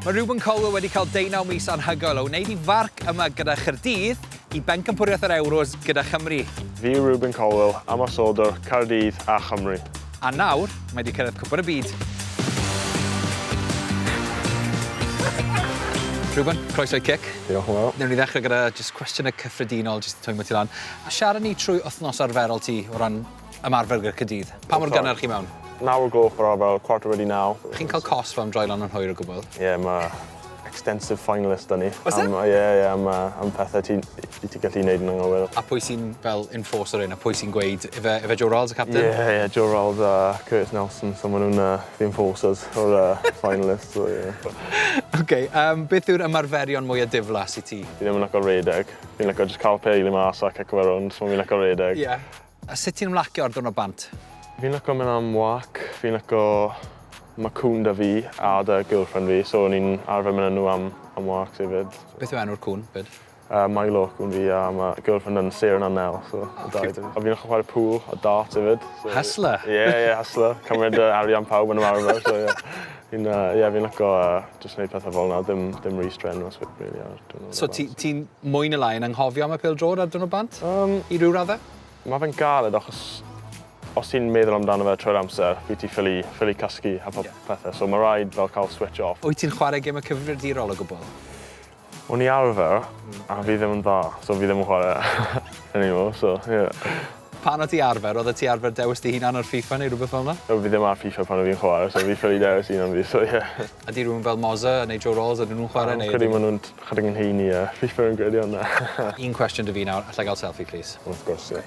Mae Rubin Colwill wedi cael 19 mis anhygoel o wneud I farc yma gyda Chaerdydd I bencampwriaeth yr Euros gyda Chymru. Fi Rubin Colwill, amasodwr Caerdydd a Chymru. A nawr, mae wedi cyrraedd Cwpan y Byd. Rubin, croeso I cic. Diolch yn fawr. Newn ni ddechrau gyda just cwestiynau cyffredinol, just twymo ti lan. Siarad ni trwy wythnos arferol ti o ran ymarfer gyda'r Caerdydd. Pa mor gynnar chi mewn? 9 o'r gloch ar fel quarter wedi 9. Chi'n cael cos am droilan yn hwyr o gwbl? Ie, mae extensive finalist dyn ni. Oes e? Ie, am pethau ti gallu gwneud yn anghywir. A pwy sy'n fel enforcer un, a pwy sy'n gweud, ife Joe Rolls y captain? Ie, Joe Rolls a Curtis Nelson, so maen nhw'n the enforcers o'r finalists. OK, beth yw'r ymarferion mwyaf diflas I ti? Fi ddim yn licio redeg. Fi'n licio just cael peili mas a cico fe rownd, so fi'n licio redeg. Ie. A sut ti'n ymlacio ar dwrnod bant? Fi'n licio mynd am wac, fi'n licio mae cwn da fi a da girlfriend fi, so ni'n arfer mynd â nhw am wac hefyd. Beth yw enw'r cwn, byd? Milo cwn fi a mae girlfriend yn Seren a Nel, so y dau da fi. A fi'n licio chwarae pool a dart hefyd. Hustler? Ie, hustler. Cymryd arian pawb yn ymarfer, so ie. Fi'n licio just wneud pethau fel yna, ddim re-strenuous really. So ti'n mwy neu lai yn anghofio am y pêl-drod ar dwrnod bant? I ryw raddau? Mae fe'n galed achos os ti'n meddwl amdano fe trwy'r amser, fi ti ffili casgu a pethau, so mae rhaid fel cael switch off. Wyt ti'n chwarae gêm y cyfrifiadurol o gwbl? O'n I arfer, a fi ddim yn dda, so fi ddim yn chwarae anymore, so ie. Pan o ti arfer, oedd ti arfer dewis di hunan o'r FIFA neu rhywbeth fel yna? Fi ddim ar FIFA pan o fi'n chwarae, so fi ffili dewis un am fi, so ie. A di rhywun fel Moza neu Joe Rolls, ydyn nhw'n chwarae neu? Credu maen nhw'n chydig yn heini, FIFA yn gredu hwnna. Un cwestiwn dy fi nawr, allai gael selfie, please? Wrth gwrs, ie.